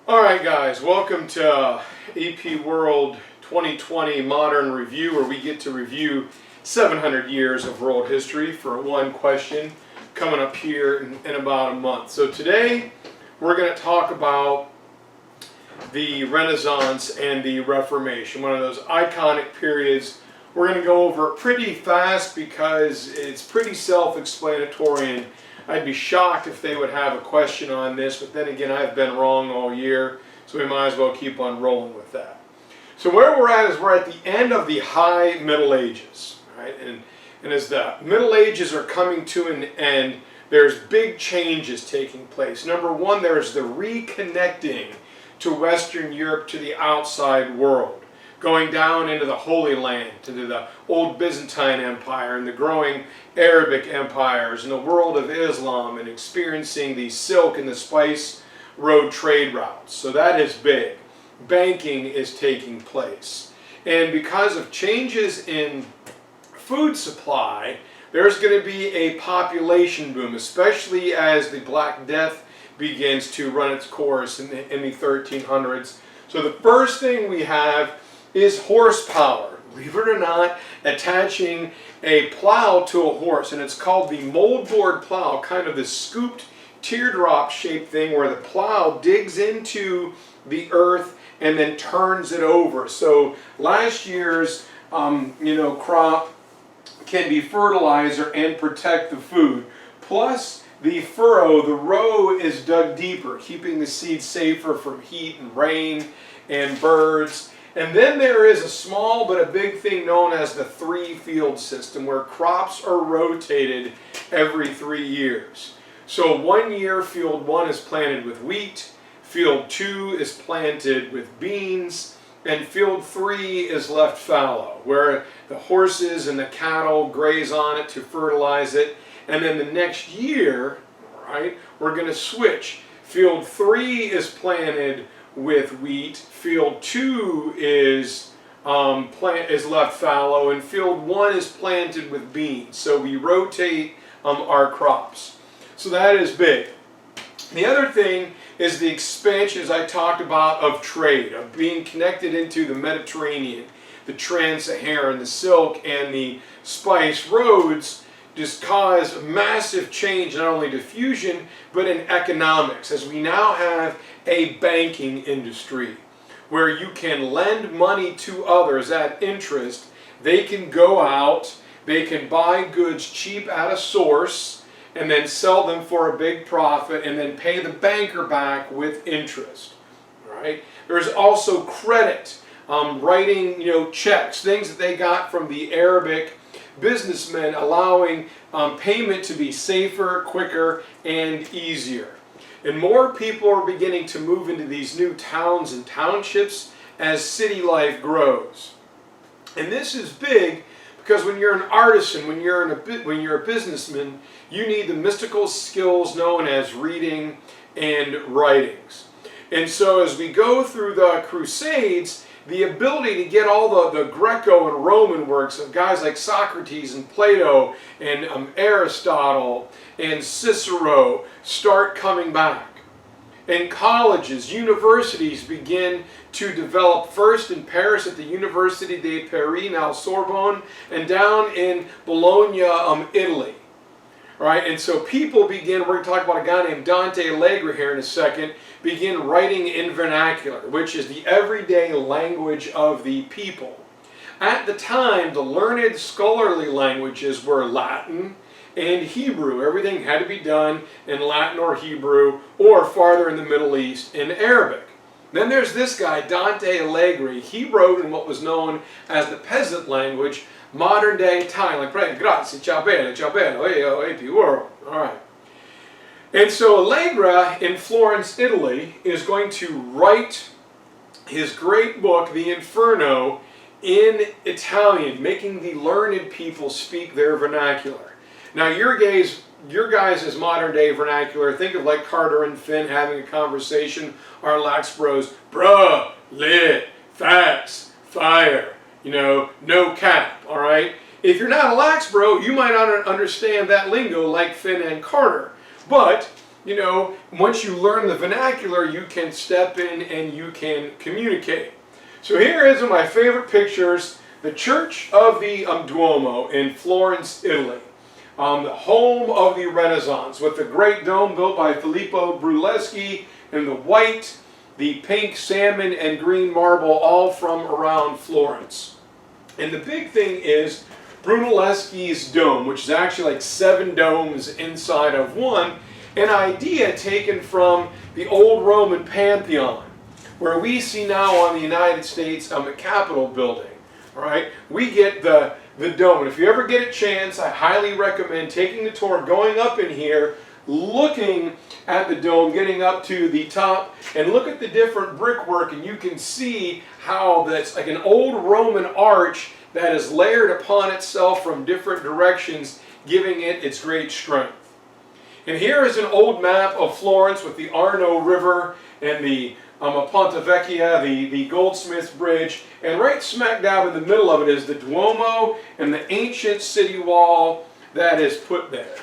Alright guys, welcome to EP World 2020 Modern Review, where we get to review 700 years of world history for one question coming up here in about a month. So today we're going to talk about the Renaissance and the Reformation, one of those iconic periods. We're going to go over it pretty fast because it's pretty self-explanatory, and I'd be shocked if they would have a question on this, but then again, I've been wrong all year, so we might as well keep on rolling with that. So where we're at is we're at the end of the High Middle Ages, right? And as the Middle Ages are coming to an end, there's big changes taking place. Number one, there's the reconnecting to Western Europe, to the outside world, going down into the Holy Land, to the old Byzantine Empire and the growing Arabic empires and the world of Islam, and experiencing the silk and the spice road trade routes. So that is big. Banking is taking place. And because of changes in food supply, there's going to be a population boom, especially as the Black Death begins to run its course in the 1300s. So the first thing we have is horsepower. Believe it or not, attaching a plow to a horse, and it's called the moldboard plow, kind of this scooped teardrop shaped thing where the plow digs into the earth and then turns it over. So last year's crop can be fertilizer and protect the food. Plus the furrow, the row is dug deeper, keeping the seed safer from heat and rain and birds. And then there is a small but a big thing known as the three-field system, where crops are rotated every 3 years. So 1 year, field 1 is planted with wheat, field 2 is planted with beans, and field 3 is left fallow, where the horses and the cattle graze on it to fertilize it. And then the next year, right, we're going to switch. Field 3 is planted with wheat, field 2 is left fallow, and field 1 is planted with beans. So we rotate our crops. So that is big. The other thing is the expansion, as I talked about, of trade, of being connected into the Mediterranean, the Trans-Saharan, the silk and the spice roads. Just cause massive change, not only diffusion, but in economics, as we now have a banking industry where you can lend money to others at interest. They can go out, they can buy goods cheap at a source, and then sell them for a big profit, and then pay the banker back with interest. Right? There's also credit, writing checks, things that they got from the Arabic businessmen, allowing payment to be safer, quicker, and easier. And more people are beginning to move into these new towns and townships as city life grows. And this is big because when you're an artisan, when you're a businessman, you need the mystical skills known as reading and writings. And so as we go through the Crusades, the ability to get all the Greco and Roman works of guys like Socrates and Plato and Aristotle and Cicero start coming back. And colleges, universities begin to develop, first in Paris at the Université de Paris, now Sorbonne, and down in Bologna, Italy. Right? And so people begin, we're going to talk about a guy named Dante Alighieri here in a second, begin writing in vernacular, which is the everyday language of the people. At the time, the learned scholarly languages were Latin and Hebrew. Everything had to be done in Latin or Hebrew, or farther in the Middle East in Arabic. Then there's this guy, Dante Alighieri. He wrote in what was known as the peasant language, modern day Italian, like grazie, ciao bello, hey, world. All right. And so Allegri in Florence, Italy, is going to write his great book, the Inferno, in Italian, making the learned people speak their vernacular. Now your guys' as modern day vernacular, think of like Carter and Finn having a conversation, our lax bros, bruh, lit, facts, fire, no cap, all right? If you're not a lax bro, you might not understand that lingo like Finn and Carter. But you know, once you learn the vernacular, you can step in and you can communicate. So here is one of my favorite pictures, the Church of the Duomo in Florence, Italy. The home of the Renaissance, with the great dome built by Filippo Brunelleschi, and the white, the pink, salmon, and green marble, all from around Florence. And the big thing is Brunelleschi's dome, which is actually like 7 domes inside of one, an idea taken from the old Roman Pantheon, where we see now on the United States Capitol building. All right, we get the dome. And if you ever get a chance, I highly recommend taking the tour, going up in here, looking at the dome, getting up to the top, and look at the different brickwork, and you can see how that's like an old Roman arch that is layered upon itself from different directions, giving it its great strength. And here is an old map of Florence with the Arno River and the Ponte Vecchia, the Goldsmiths Bridge, and right smack dab in the middle of it is the Duomo and the ancient city wall that is put there.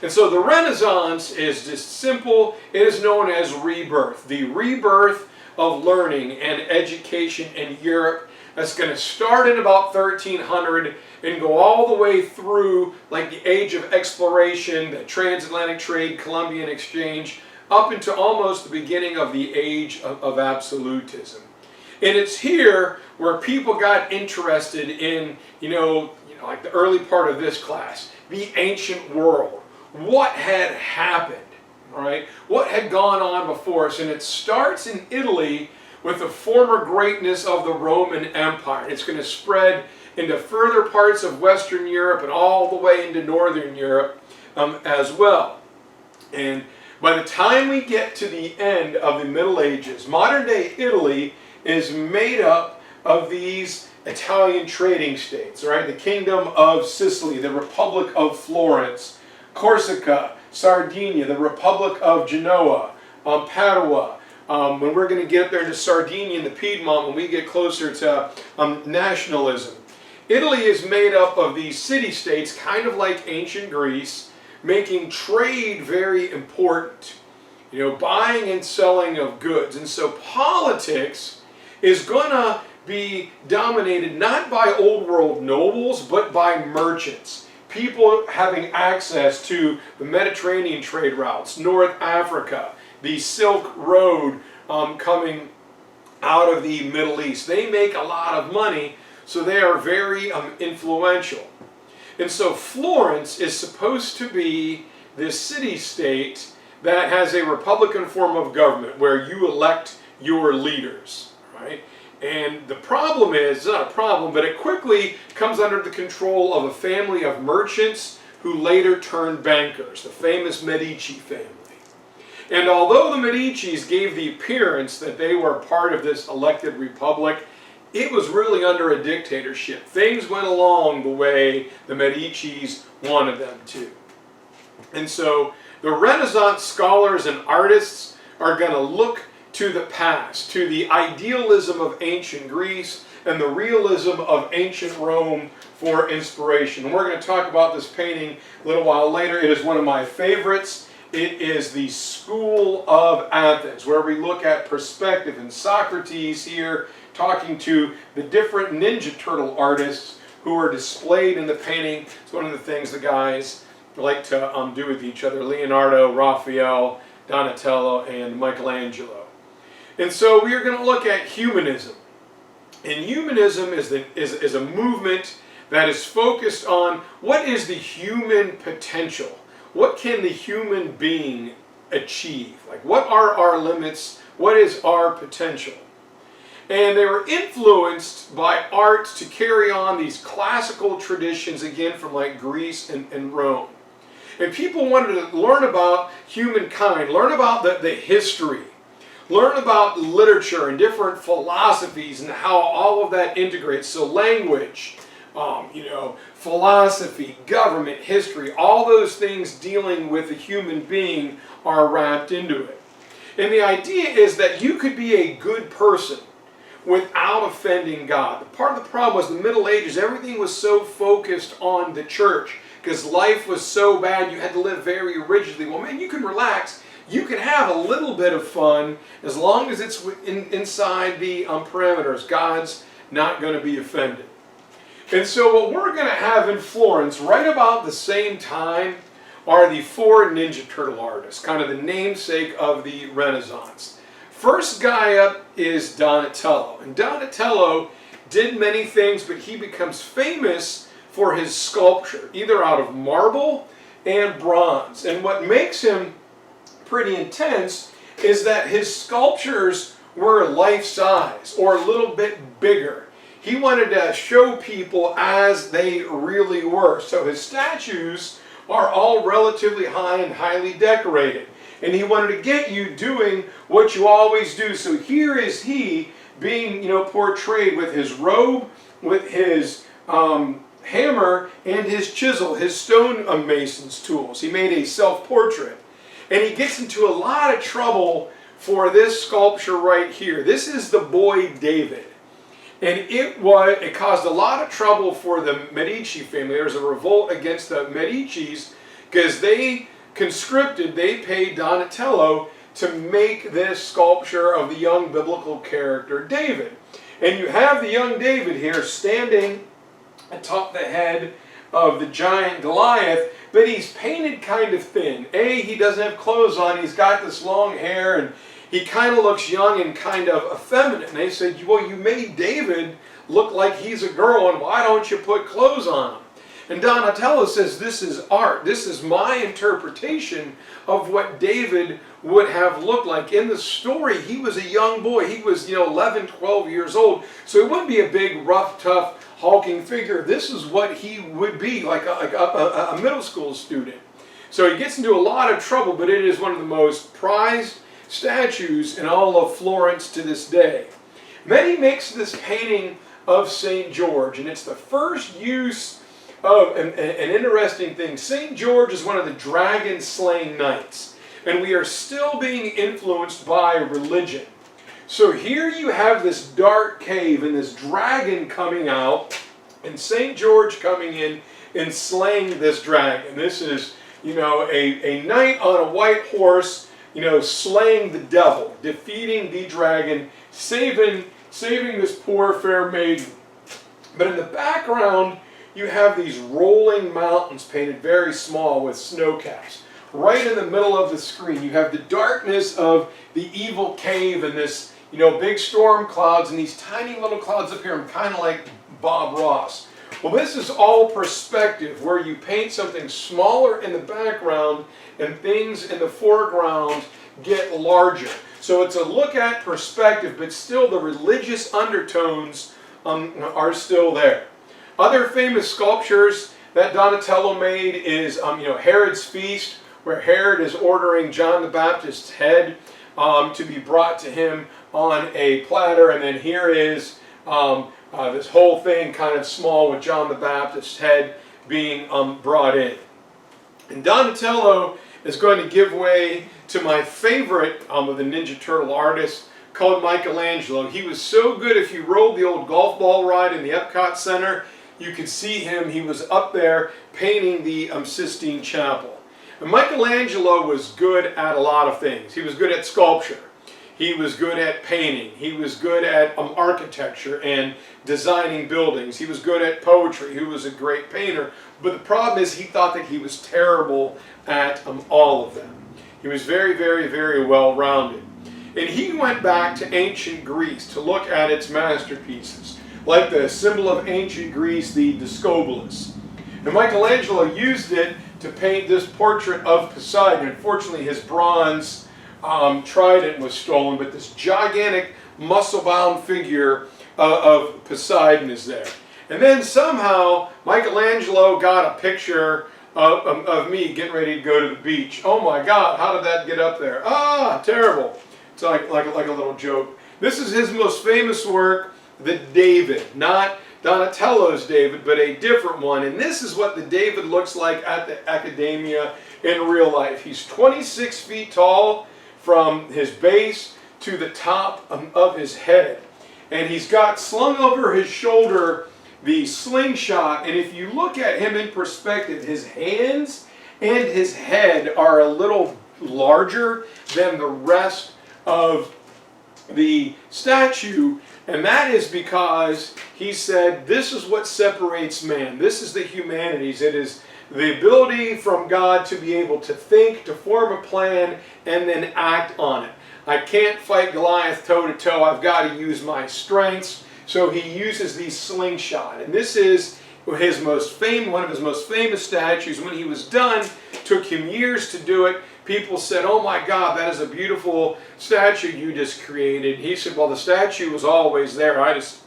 And so the Renaissance is just simple. It is known as rebirth, the rebirth of learning and education in Europe. That's going to start in about 1300 and go all the way through like the age of exploration, the transatlantic trade, Columbian exchange, up into almost the beginning of the age of absolutism. And it's here where people got interested in, like the early part of this class, the ancient world. What had happened, right? What had gone on before us? And it starts in Italy with the former greatness of the Roman Empire. It's going to spread into further parts of Western Europe and all the way into Northern Europe as well. And by the time we get to the end of the Middle Ages, modern-day Italy is made up of these Italian trading states, right? The Kingdom of Sicily, the Republic of Florence, Corsica, Sardinia, the Republic of Genoa, Padua. When we're going to get up there to Sardinia and the Piedmont, when we get closer to nationalism. Italy is made up of these city-states, kind of like ancient Greece, making trade very important. Buying and selling of goods. And so politics is going to be dominated not by old world nobles, but by merchants. People having access to the Mediterranean trade routes, North Africa, the Silk Road coming out of the Middle East. They make a lot of money, so they are very influential. And so Florence is supposed to be this city-state that has a republican form of government where you elect your leaders, right? And the problem is, it's not a problem, but it quickly comes under the control of a family of merchants who later turned bankers, the famous Medici family. And although the Medicis gave the appearance that they were part of this elected republic, it was really under a dictatorship. Things went along the way the Medicis wanted them to. And so the Renaissance scholars and artists are going to look to the past, to the idealism of ancient Greece and the realism of ancient Rome for inspiration. And we're going to talk about this painting a little while later. It is one of my favorites. It is the School of Athens, where we look at perspective, and Socrates here talking to the different Ninja Turtle artists who are displayed in the painting. It's one of the things the guys like to do with each other: Leonardo, Raphael, Donatello, and Michelangelo. And so we are going to look at humanism. And humanism is a movement that is focused on what is the human potential. What can the human being achieve? Like, what are our limits? What is our potential? And they were influenced by art to carry on these classical traditions, again, from like Greece and Rome. And people wanted to learn about humankind, learn about the history, learn about literature and different philosophies and how all of that integrates. So language, philosophy, government, history, all those things dealing with the human being are wrapped into it. And the idea is that you could be a good person without offending God. Part of the problem was the Middle Ages, everything was so focused on the church because life was so bad you had to live very rigidly. Well, man, you can relax you can have a little bit of fun as long as it's inside the parameters. God's not going to be offended. And so what we're going to have in Florence right about the same time are the four Ninja Turtle artists, kind of the namesake of the Renaissance. First guy up is Donatello. And Donatello did many things, but he becomes famous for his sculpture, either out of marble and bronze. And what makes him pretty intense is that his sculptures were life-size or a little bit bigger. He wanted to show people as they really were. So his statues are all relatively high and highly decorated. And he wanted to get you doing what you always do. So here is he being, portrayed with his robe, with his hammer, and his chisel, his stone mason's tools. He made a self-portrait. And he gets into a lot of trouble for this sculpture right here. This is the boy David. And it caused a lot of trouble for the Medici family. There was a revolt against the Medicis because they paid Donatello to make this sculpture of the young biblical character David. And you have the young David here standing atop the head of the giant Goliath, but he's painted kind of thin. He doesn't have clothes on, he's got this long hair, and he kind of looks young and kind of effeminate. And they said, well, you made David look like he's a girl, and why don't you put clothes on him? And Donatello says, this is art. This is my interpretation of what David would have looked like. In the story, he was a young boy. He was, 11, 12 years old. So he wouldn't be a big, rough, tough, hulking figure. This is what he would be, like a middle school student. So he gets into a lot of trouble, but it is one of the most prized statues in all of Florence to this day. Then he makes this painting of St. George, and it's the first use of an interesting thing. St. George is one of the dragon-slaying knights, and we are still being influenced by religion. So here you have this dark cave and this dragon coming out, and St. George coming in and slaying this dragon. This is, a knight on a white horse, slaying the devil, defeating the dragon, saving this poor fair maiden. But in the background, you have these rolling mountains painted very small with snow caps. Right in the middle of the screen, you have the darkness of the evil cave and this, big storm clouds and these tiny little clouds up here. I'm kind of like Bob Ross. Well, this is all perspective, where you paint something smaller in the background and things in the foreground get larger. So it's a look at perspective, but still the religious undertones are still there. Other famous sculptures that Donatello made is Herod's Feast, where Herod is ordering John the Baptist's head to be brought to him on a platter. And then here is this whole thing kind of small with John the Baptist's head being brought in. And Donatello is going to give way to my favorite of the Ninja Turtle artists, called Michelangelo. He was so good, if you rode the old golf ball ride in the Epcot Center, you could see him. He was up there painting the Sistine Chapel. And Michelangelo was good at a lot of things. He was good at sculpture. He was good at painting. He was good at architecture and designing buildings. He was good at poetry. He was a great painter. But the problem is he thought that he was terrible at all of them. He was very, very, very well-rounded. And he went back to ancient Greece to look at its masterpieces, like the symbol of ancient Greece, the Discobolus. And Michelangelo used it to paint this portrait of Poseidon. Unfortunately, his bronze trident was stolen, but this gigantic muscle-bound figure of Poseidon is there. And then somehow Michelangelo got a picture of me getting ready to go to the beach. Oh my God, how did that get up there? Ah, terrible. It's like a little joke. This is his most famous work, the David. Not Donatello's David, but a different one. And this is what the David looks like at the Academia in real life. He's 26 feet tall from his base to the top of his head. And he's got slung over his shoulder the slingshot. And if you look at him in perspective, his hands and his head are a little larger than the rest of the statue, and that is because he said this is what separates man. This is the humanities. It is the ability from God to be able to think, to form a plan, and then act on it. I can't fight Goliath toe to toe. I've got to use my strengths. So he uses these slingshot, and this is one of his most famous statues. When he was done, took him years to do it. People said, "Oh my God, that is a beautiful statue you just created." He said, "Well, the statue was always there. I just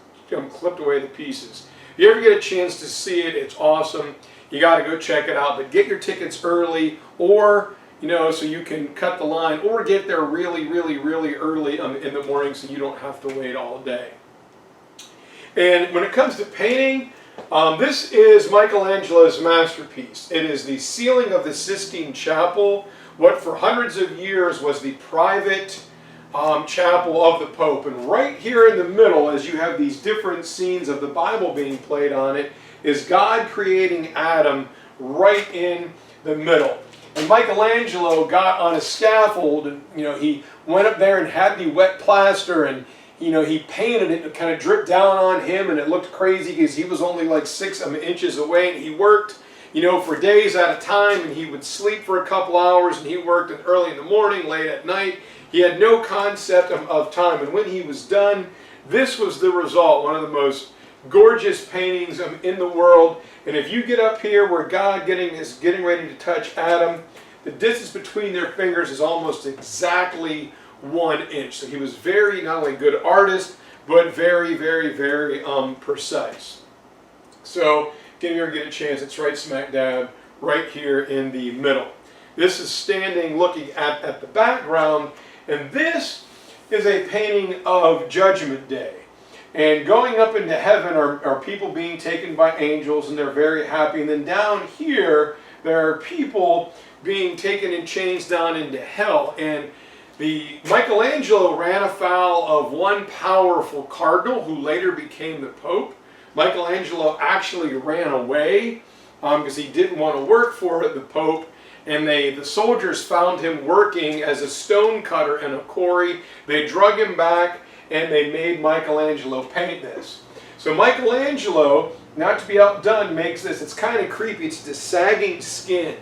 clipped away the pieces." If you ever get a chance to see it, it's awesome. You got to go check it out. But get your tickets early, or so you can cut the line, or get there really, really, really early in the morning so you don't have to wait all day. And when it comes to painting, this is Michelangelo's masterpiece. It is the ceiling of the Sistine Chapel, what for hundreds of years was the private chapel of the Pope. And right here in the middle, as you have these different scenes of the Bible being played on it, is God creating Adam right in the middle. And Michelangelo got on a scaffold, and he went up there and had the wet plaster, and he painted it, and it kind of dripped down on him, and it looked crazy because he was only like 6 inches away, and he worked for days at a time, and he would sleep for a couple hours, and he worked early in the morning, late at night. He had no concept of time, and when he was done, this was the result, one of the most gorgeous paintings in the world. And if you get up here where God is getting ready to touch Adam, the distance between their fingers is almost exactly 1 inch. So he was very, not only a good artist, but very, very, very precise. So if you ever get a chance, it's right smack dab right here in the middle. This is standing looking at the background, and this is a painting of Judgment Day. And going up into heaven are people being taken by angels, and they're very happy. And then down here, there are people being taken in chains down into hell. And Michelangelo ran afoul of one powerful cardinal who later became the Pope. Michelangelo actually ran away because he didn't want to work for the Pope. And the soldiers found him working as a stone cutter in a quarry. They drug him back, and they made Michelangelo paint this. So Michelangelo, not to be outdone, makes this. It's kind of creepy. It's the sagging skin.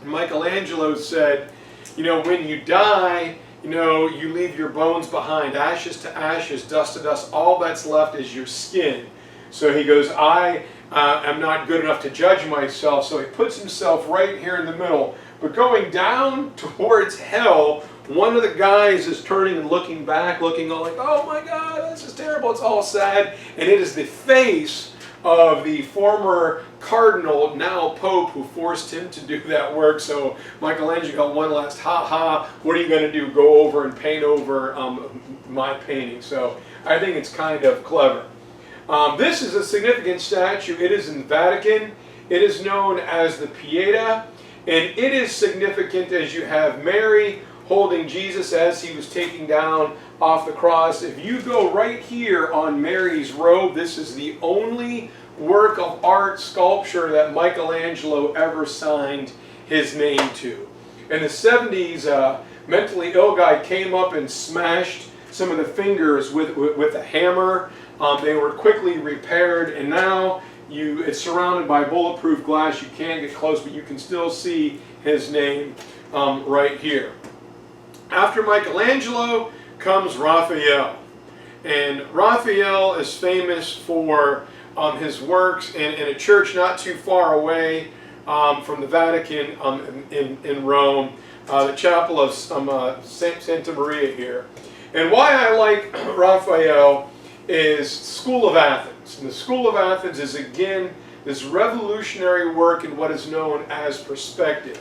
And Michelangelo said, when you die, you leave your bones behind, ashes to ashes, dust to dust. All that's left is your skin. So he goes, I am not good enough to judge myself. So he puts himself right here in the middle. But going down towards hell, one of the guys is turning and looking back, looking all like, "Oh my God, this is terrible." It's all sad. And it is the face of the former cardinal, now Pope, who forced him to do that work. So Michelangelo got one last ha-ha, what are you going to do? Go over and paint over my painting. So I think it's kind of clever. This is a significant statue. It is in Vatican. It is known as the Pietà, and it is significant as you have Mary holding Jesus as he was taking down off the cross. If you go right here on Mary's robe, this is the only work of art sculpture that Michelangelo ever signed his name to. In the 70s, a mentally ill guy came up and smashed some of the fingers with a hammer. They were quickly repaired, and now it's surrounded by bulletproof glass. You can't get close, but you can still see his name right here. After Michelangelo comes Raphael. And Raphael is famous for his works in a church not too far away from the Vatican in Rome, the chapel of Santa Maria here. And why I like Raphael is School of Athens. And the School of Athens is, again, this revolutionary work in what is known as perspective,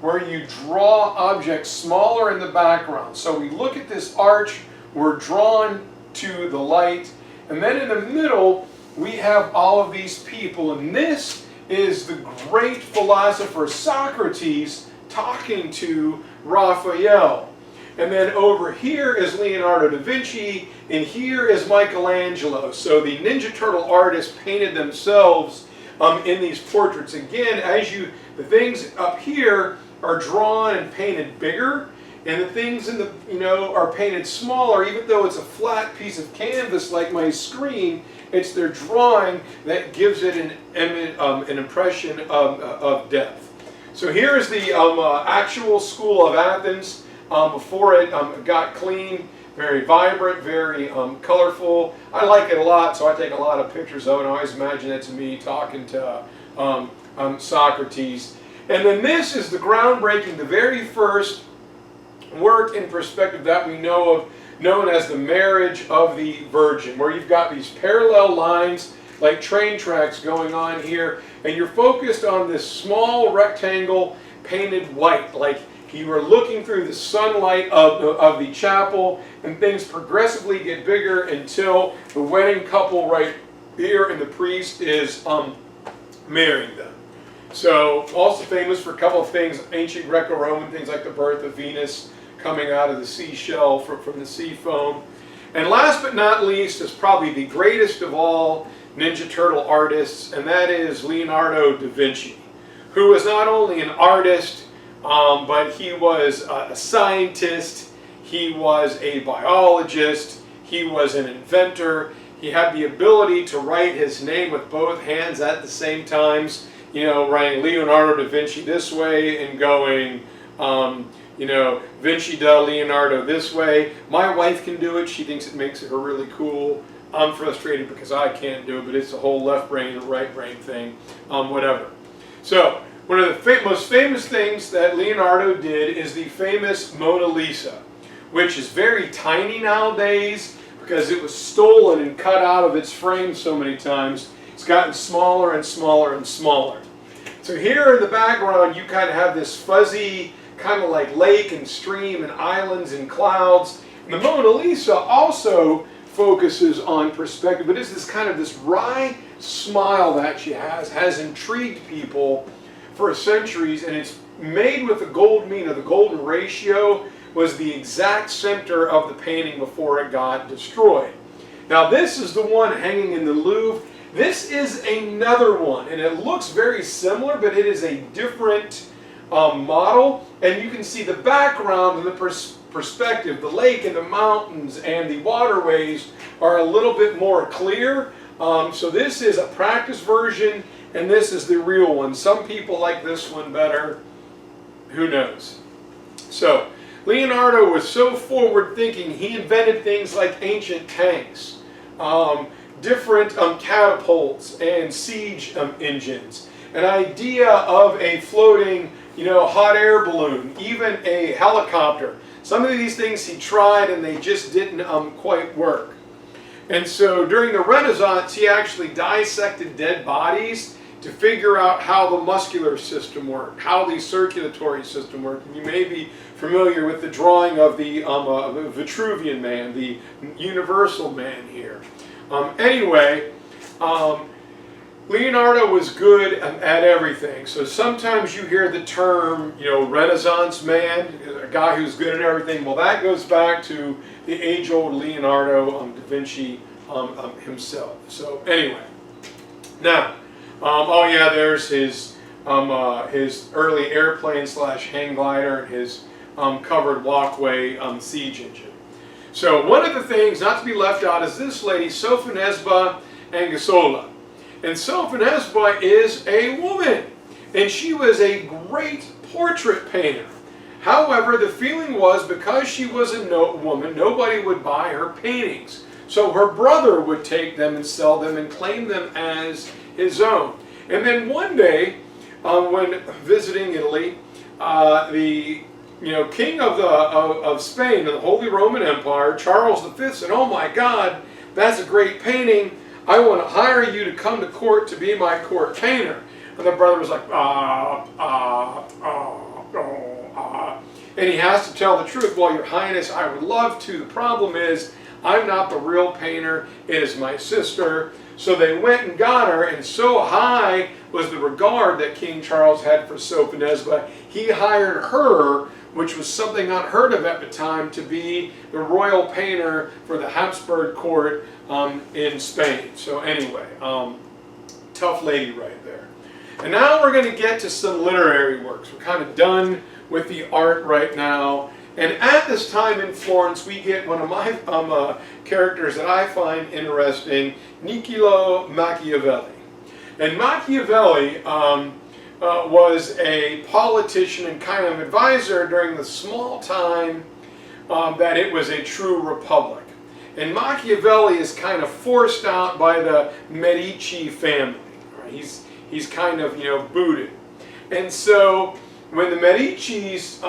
where you draw objects smaller in the background. So we look at this arch, we're drawn to the light, and then in the middle we have all of these people, and this is the great philosopher Socrates talking to Raphael. And then over here is Leonardo da Vinci, and here is Michelangelo. So the Ninja Turtle artists painted themselves in these portraits. Again, the things up here are drawn and painted bigger, and the things in the, are painted smaller. Even though it's a flat piece of canvas like my screen, it's their drawing that gives it an impression of depth. So here is the actual school of Athens before it got clean. Very vibrant, very colorful. I like it a lot, so I take a lot of pictures of it. I always imagine that's me talking to Socrates. And then this is the groundbreaking, the very first work in perspective that we know of, known as the Marriage of the Virgin, where you've got these parallel lines like train tracks going on here, and you're focused on this small rectangle painted white, like you were looking through the sunlight of the chapel, and things progressively get bigger until the wedding couple right here and the priest is marrying them. So also famous for a couple of things, ancient Greco-Roman things like the birth of Venus coming out of the seashell from the sea foam. And last but not least is probably the greatest of all Ninja Turtle artists, and that is Leonardo da Vinci, who was not only an artist, but he was a scientist, he was a biologist, he was an inventor. He had the ability to write his name with both hands at the same times, writing Leonardo da Vinci this way and going, Vinci da Leonardo this way. My wife can do it. She thinks it makes her really cool. I'm frustrated because I can't do it, but it's a whole left brain and right brain thing, whatever. So, one of the most famous things that Leonardo did is the famous Mona Lisa, which is very tiny nowadays because it was stolen and cut out of its frame so many times. It's gotten smaller and smaller and smaller. So here in the background you kind of have this fuzzy kind of like lake and stream and islands and clouds. And the Mona Lisa also focuses on perspective, but it's this kind of this wry smile that she has intrigued people for centuries, and it's made with the gold mean. The golden ratio was the exact center of the painting before it got destroyed. Now this is the one hanging in the Louvre. This is another one, and it looks very similar, but it is a different model, and you can see the background and the perspective. The lake and the mountains and the waterways are a little bit more clear. So this is a practice version, and this is the real one. Some people like this one better. Who knows? So Leonardo was so forward-thinking, he invented things like ancient tanks, different catapults and siege engines, an idea of a floating, hot air balloon, even a helicopter. Some of these things he tried and they just didn't quite work. And so during the Renaissance, he actually dissected dead bodies to figure out how the muscular system worked, how the circulatory system worked. And you may be familiar with the drawing of the Vitruvian Man, the universal man here. Anyway, Leonardo was good at everything. So sometimes you hear the term, Renaissance man, a guy who's good at everything. Well, that goes back to the age-old Leonardo da Vinci himself. So anyway, now, oh yeah, there's his early airplane / hang glider and his covered walkway siege engine. So one of the things not to be left out is this lady, Sophonesba Anguissola. And Sophonesba is a woman, and she was a great portrait painter. However, the feeling was because she was a woman, nobody would buy her paintings. So her brother would take them and sell them and claim them as his own. And then one day, when visiting Italy, the king of Spain, of the Holy Roman Empire, Charles V, said, "Oh my God, that's a great painting. I want to hire you to come to court to be my court painter." And the brother was like, and he has to tell the truth. "Well, Your Highness, I would love to. The problem is, I'm not the real painter. It is my sister." So they went and got her, and so high was the regard that King Charles had for Sophonesba, he hired her, which was something unheard of at the time, to be the royal painter for the Habsburg court in Spain. So anyway, tough lady right there. And now we're going to get to some literary works. We're kind of done with the art right now. And at this time in Florence, we get one of my characters that I find interesting, Niccolo Machiavelli. And Machiavelli was a politician and kind of advisor during the small time that it was a true republic. And Machiavelli is kind of forced out by the Medici family. Right? He's kind of, booted. And so when the Medicis,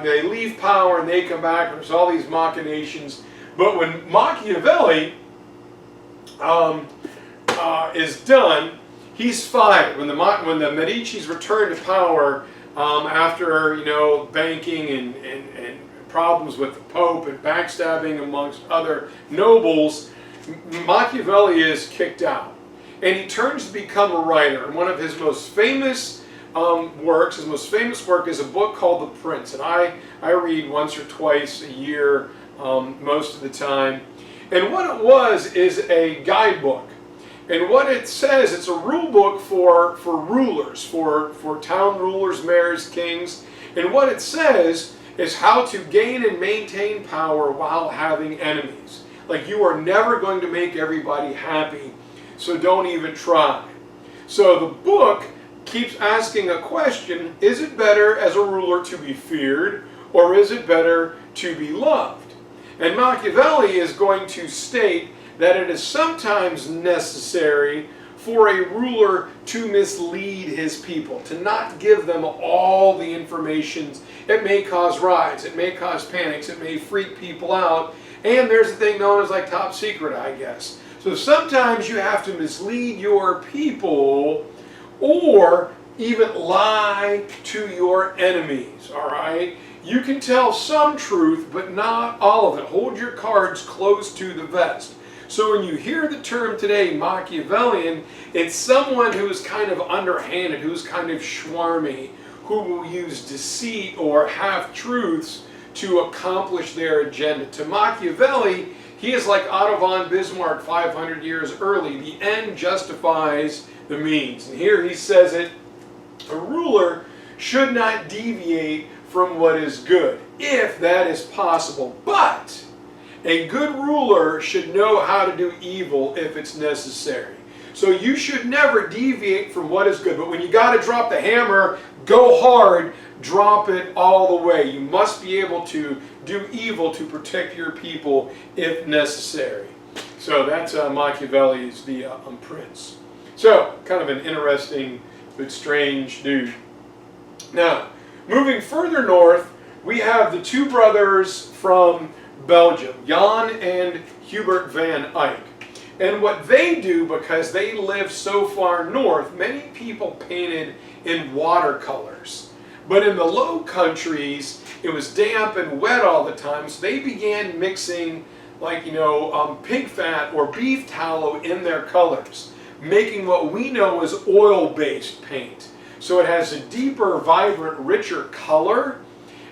they leave power and they come back, there's all these machinations. But when Machiavelli is done, he's fired. When the Medicis return to power after, banking and problems with the Pope and backstabbing amongst other nobles, Machiavelli is kicked out. And he turns to become a writer. And one of his most famous works, his most famous work is a book called The Prince. And I read once or twice a year, most of the time. And what it was is a guidebook. And what it says, it's a rule book for rulers, for town rulers, mayors, kings. And what it says is how to gain and maintain power while having enemies. Like, you are never going to make everybody happy, so don't even try. So the book keeps asking a question: is it better as a ruler to be feared, or is it better to be loved? And Machiavelli is going to state that it is sometimes necessary for a ruler to mislead his people, to not give them all the information. It may cause riots, it may cause panics, it may freak people out, and there's a thing known as like top secret, I guess. So sometimes you have to mislead your people or even lie to your enemies, all right? You can tell some truth, but not all of it. Hold your cards close to the vest. So when you hear the term today, Machiavellian, it's someone who is kind of underhanded, who's kind of schwarmy, who will use deceit or half-truths to accomplish their agenda. To Machiavelli, he is like Otto von Bismarck 500 years early. The end justifies the means. And here he says it: a ruler should not deviate from what is good, if that is possible. But a good ruler should know how to do evil if it's necessary. So you should never deviate from what is good. But when you got to drop the hammer, go hard, drop it all the way. You must be able to do evil to protect your people if necessary. So that's Machiavelli's The Prince. So, kind of an interesting but strange dude. Now, moving further north, we have the two brothers from Belgium, Jan and Hubert van Eyck. And what they do, because they live so far north, many people painted in watercolors. But in the Low Countries, it was damp and wet all the time, so they began mixing pig fat or beef tallow in their colors, making what we know as oil-based paint. So it has a deeper, vibrant, richer color,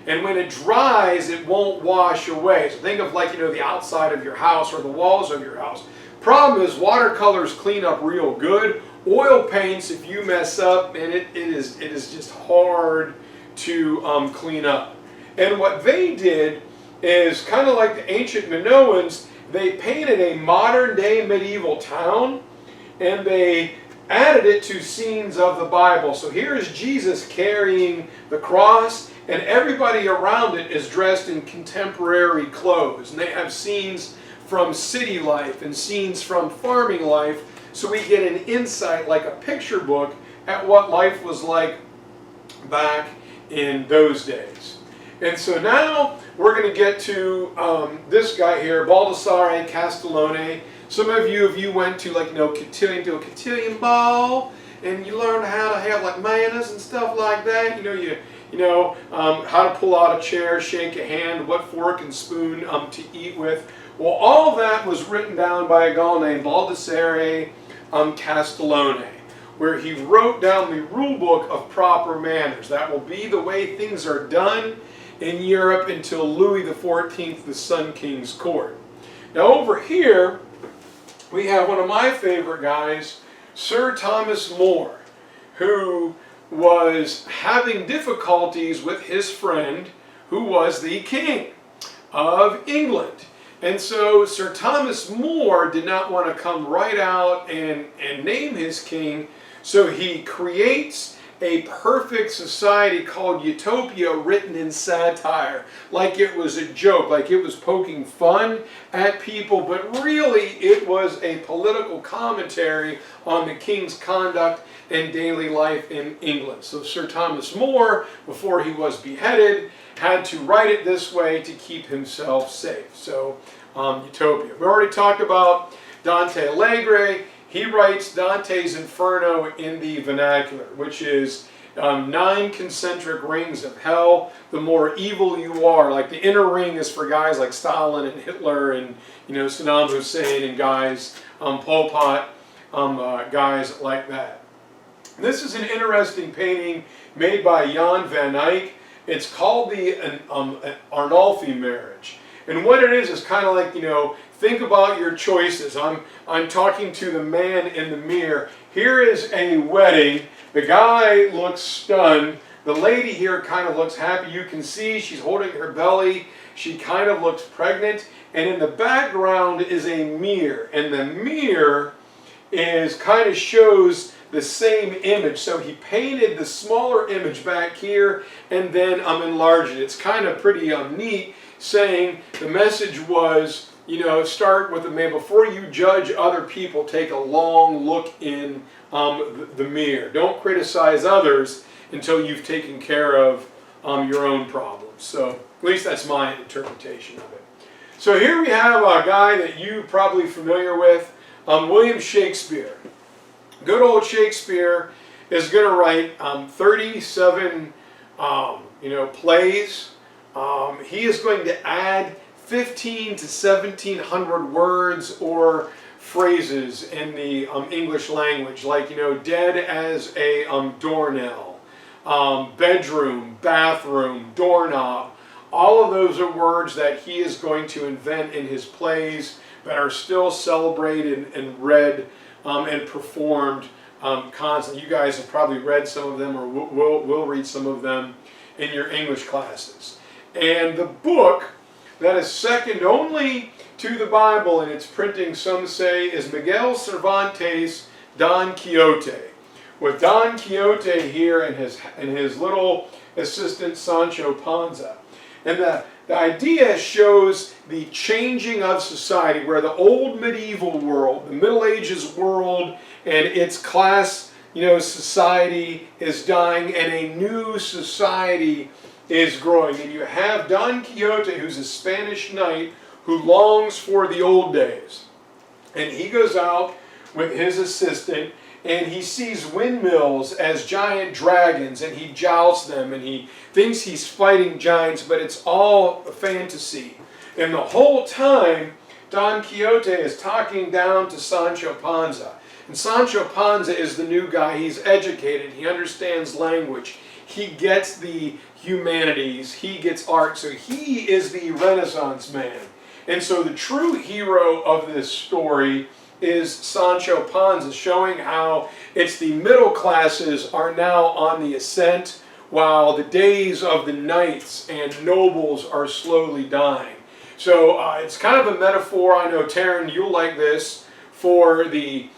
and when it dries, it won't wash away. So think of the outside of your house or the walls of your house. Problem is, watercolors clean up real good. Oil paints, if you mess up, and it is just hard to clean up. And what they did is kind of like the ancient Minoans. They painted a modern-day medieval town, and they added it to scenes of the Bible. So here is Jesus carrying the cross, and everybody around it is dressed in contemporary clothes. And they have scenes from city life and scenes from farming life, so we get an insight, like a picture book, at what life was like back in those days. And so now we're going to get to this guy here, Baldassare Castellone. Some of you, if you went to to a cotillion ball, and you learned how to have manners and stuff like that, how to pull out a chair, shake a hand, what fork and spoon to eat with. Well, all that was written down by a guy named Baldassare Castellone, where he wrote down the rule book of proper manners. That will be the way things are done in Europe until Louis XIV, the Sun King's court. Now over here, we have one of my favorite guys, Sir Thomas More, who was having difficulties with his friend who was the king of England. And so Sir Thomas More did not want to come right out and name his king, so he creates a perfect society called Utopia, written in satire, like it was a joke, like it was poking fun at people, but really it was a political commentary on the king's conduct and daily life in England. So Sir Thomas More, before he was beheaded, had to write it this way to keep himself safe. So Utopia. We already talked about Dante Alighieri. He writes Dante's Inferno in the Vernacular, which is 9 concentric rings of hell. The more evil you are, like the inner ring is for guys like Stalin and Hitler and Saddam Hussein and guys, Pol Pot, guys like that. This is an interesting painting made by Jan van Eyck. It's called the Arnolfini Marriage. And what it is kind of like, think about your choices. I'm talking to the man in the mirror. Here is a wedding. The guy looks stunned. The lady here kind of looks happy. You can see she's holding her belly. She kind of looks pregnant. And in the background is a mirror. And the mirror kind of shows the same image. So he painted the smaller image back here and then enlarged it. It's kind of pretty neat, saying the message was, start with the man. Before you judge other people, take a long look in the mirror. Don't criticize others until you've taken care of your own problems. So at least that's my interpretation of it. So here we have a guy that you're probably familiar with, William Shakespeare. Good old Shakespeare is going to write 37 plays. He is going to add 15 to 1700 words or phrases in the English language, like dead as a doornail, bedroom, bathroom, doorknob. All of those are words that he is going to invent in his plays that are still celebrated and read and performed constantly. You guys have probably read some of them, or will read some of them in your English classes. And the book that is second only to the Bible in its printing, some say, is Miguel Cervantes' Don Quixote, with Don Quixote here and his little assistant Sancho Panza. And the idea shows the changing of society, where the old medieval world, the Middle Ages world, and its class, society is dying, and a new society is growing. And you have Don Quixote, who's a Spanish knight who longs for the old days. And he goes out with his assistant, and he sees windmills as giant dragons, and he jousts them, and he thinks he's fighting giants, but it's all a fantasy. And the whole time, Don Quixote is talking down to Sancho Panza. And Sancho Panza is the new guy. He's educated. He understands language. He gets the humanities. He gets art. So he is the Renaissance man. And so the true hero of this story is Sancho Panza, showing how it's the middle classes are now on the ascent, while the days of the knights and nobles are slowly dying. So it's kind of a metaphor, I know Taryn, you'll like this, for the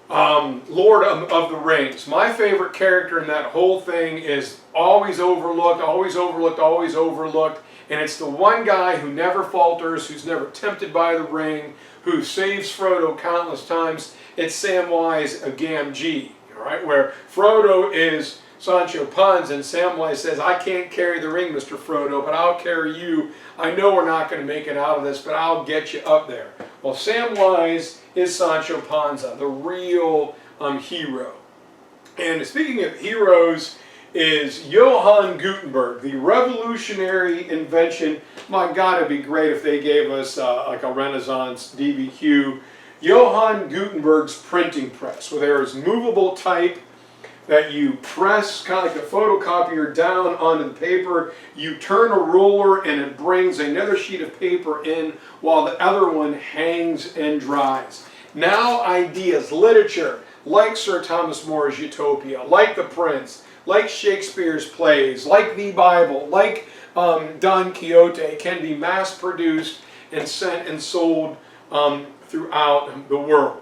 Lord of the Rings. My favorite character in that whole thing is always overlooked, always overlooked, always overlooked. And it's the one guy who never falters, who's never tempted by the ring, who saves Frodo countless times. It's Samwise Gamgee, all right, where Frodo is Sancho Panza, and Samwise says, I can't carry the ring, Mr. Frodo, but I'll carry you. I know we're not going to make it out of this, but I'll get you up there. Well, Samwise is Sancho Panza, the real hero. And speaking of heroes, is Johann Gutenberg, the revolutionary invention. My God, it'd be great if they gave us like a Renaissance DBQ. Johann Gutenberg's printing press, where there is movable type that you press, kind of like a photocopier, down onto the paper. You turn a ruler and it brings another sheet of paper in while the other one hangs and dries. Now ideas, literature, like Sir Thomas More's Utopia, like The Prince, like Shakespeare's plays, like the Bible, like Don Quixote, can be mass-produced and sent and sold throughout the world.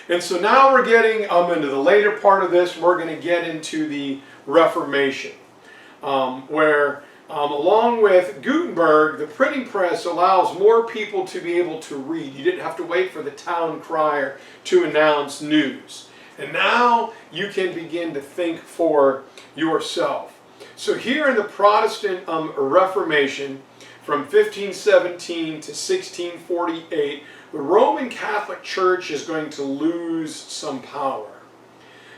And so now we're getting into the later part of this. We're going to get into the Reformation, where along with Gutenberg, the printing press allows more people to be able to read. You didn't have to wait for the town crier to announce news. And now you can begin to think for yourself. So here in the Protestant Reformation, from 1517 to 1648, the Roman Catholic Church is going to lose some power.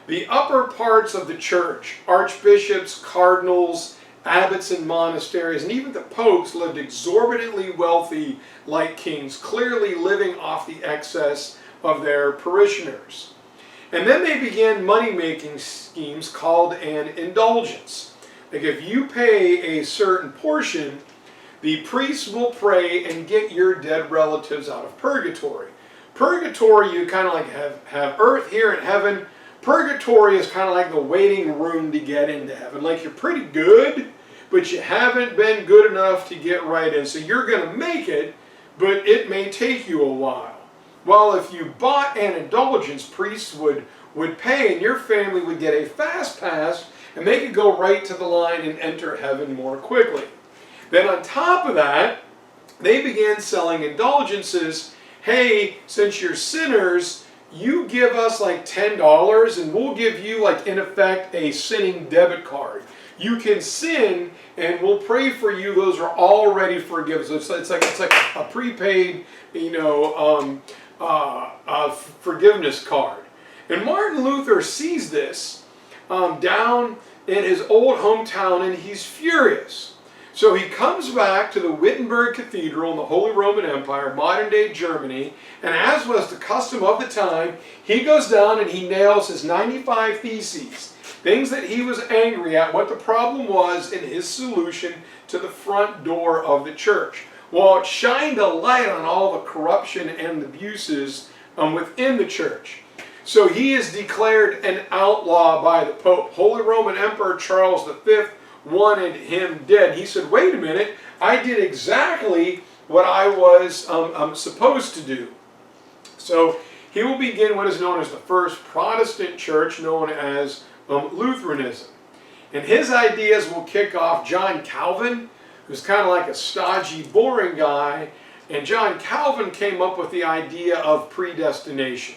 The upper parts of the church, archbishops, cardinals, abbots and monasteries, and even the popes lived exorbitantly wealthy like kings, clearly living off the excess of their parishioners. And then they began money-making schemes called an indulgence. Like if you pay a certain portion, the priests will pray and get your dead relatives out of purgatory. Purgatory, you kind of like have earth here and heaven. Purgatory is kind of like the waiting room to get into heaven. Like you're pretty good, but you haven't been good enough to get right in. So you're going to make it, but it may take you a while. Well, if you bought an indulgence, priests would pay and your family would get a fast pass and they could go right to the line and enter heaven more quickly. Then on top of that, they began selling indulgences. Hey, since you're sinners, you give us like $10 and we'll give you, like, in effect, a sinning debit card. You can sin and we'll pray for you. Those are already forgiven. So it's like a prepaid, forgiveness card. And Martin Luther sees this down in his old hometown and he's furious. So he comes back to the Wittenberg Cathedral in the Holy Roman Empire, modern-day Germany, and as was the custom of the time, he goes down and he nails his 95 Theses, things that he was angry at, what the problem was, in his solution to the front door of the church. Well, it shined a light on all the corruption and abuses within the church. So he is declared an outlaw by the Pope. Holy Roman Emperor Charles V wanted him dead. He said, wait a minute, I did exactly what I was supposed to do. So he will begin what is known as the first Protestant church, known as Lutheranism. And his ideas will kick off John Calvin, who's kind of like a stodgy, boring guy. And John Calvin came up with the idea of predestination.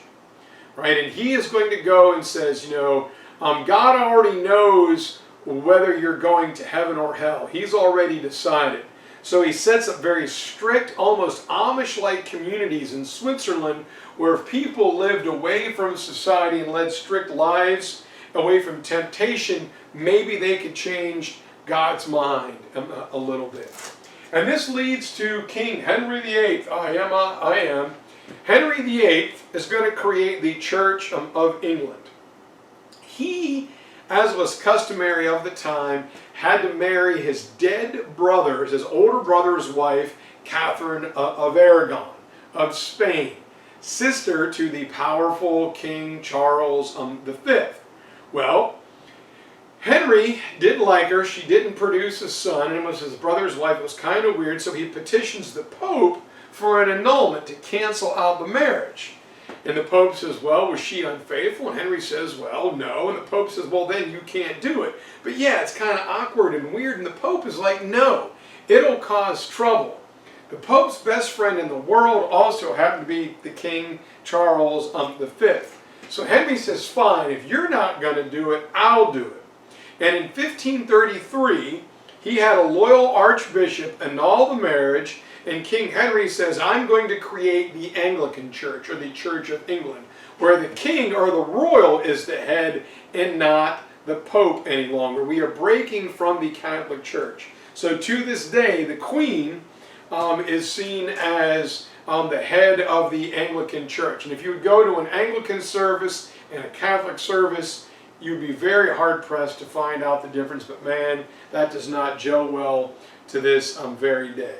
Right? And he is going to go and says, God already knows whether you're going to heaven or hell. He's already decided. So he sets up very strict, almost Amish-like communities in Switzerland where people lived away from society and led strict lives, away from temptation. Maybe they could change God's mind a little bit. And this leads to King Henry VIII. I am. Henry VIII is going to create the Church of England. He, as was customary of the time, had to marry his dead brother's, his older brother's wife, Catherine of Aragon, of Spain, sister to the powerful King Charles V. Well, Henry didn't like her. She didn't produce a son, and it was his brother's wife. It was kind of weird, so he petitions the Pope for an annulment to cancel out the marriage. And the Pope says, well, was she unfaithful? And Henry says, well, no. And the Pope says, well, then you can't do it. But yeah, it's kind of awkward and weird. And the Pope is like, no, it'll cause trouble. The Pope's best friend in the world also happened to be the King Charles V. So Henry says, fine, if you're not going to do it, I'll do it. And in 1533, he had a loyal archbishop annul the marriage. And King Henry says, I'm going to create the Anglican Church, or the Church of England, where the king or the royal is the head and not the Pope any longer. We are breaking from the Catholic Church. So to this day, the Queen is seen as the head of the Anglican Church. And if you would go to an Anglican service and a Catholic service, you'd be very hard-pressed to find out the difference. But man, that does not gel well to this very day.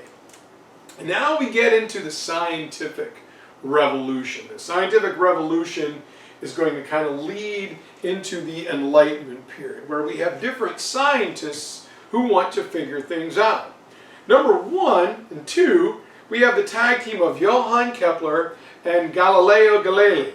And now we get into the scientific revolution. The scientific revolution is going to kind of lead into the Enlightenment period, where we have different scientists who want to figure things out. Number 1 and 2, we have the tag team of Johann Kepler and Galileo Galilei.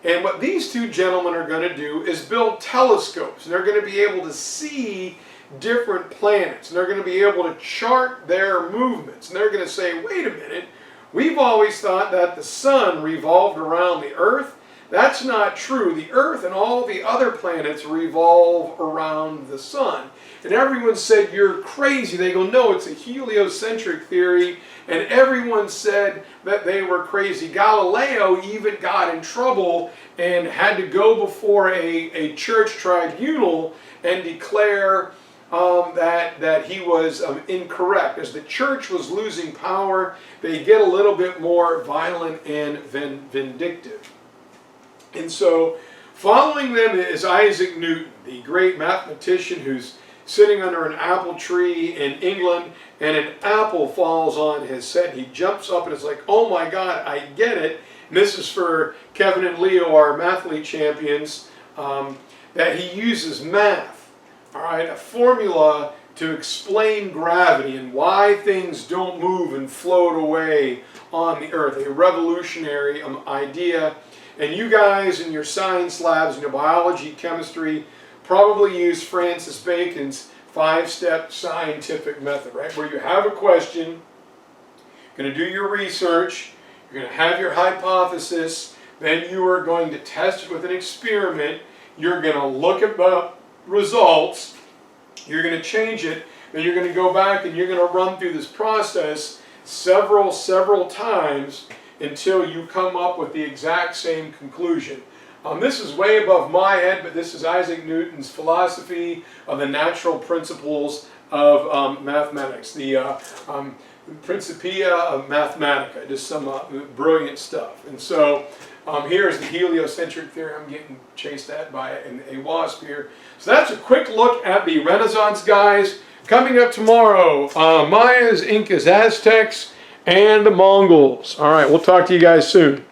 And what these two gentlemen are going to do is build telescopes. And they're going to be able to see different planets. And they're going to be able to chart their movements. And they're going to say, wait a minute, we've always thought that the sun revolved around the Earth. That's not true. The Earth and all the other planets revolve around the sun. And everyone said, you're crazy. They go, no, it's a heliocentric theory. And everyone said that they were crazy. Galileo even got in trouble and had to go before a church tribunal and declare that he was incorrect. As the church was losing power, they get a little bit more violent and vindictive. And so, following them is Isaac Newton, the great mathematician who's sitting under an apple tree in England, and an apple falls on his head. He jumps up and is like, oh my God, I get it. And this is for Kevin and Leo, our mathlete champions, that he uses math, all right, a formula to explain gravity and why things don't move and float away on the earth. A revolutionary idea. And you guys in your science labs, in your biology, chemistry, probably use Francis Bacon's 5-step scientific method, right? Where you have a question, you're going to do your research, you're going to have your hypothesis, then you are going to test it with an experiment, you're going to look at the results, you're going to change it, then you're going to go back and you're going to run through this process several times until you come up with the exact same conclusion. This is way above my head, but this is Isaac Newton's philosophy of the natural principles of mathematics, the Principia of Mathematica, just some brilliant stuff. And so here's the heliocentric theory. I'm getting chased at by a wasp here. So that's a quick look at the Renaissance guys. Coming up tomorrow, Mayas, Incas, Aztecs, and the Mongols. All right, we'll talk to you guys soon.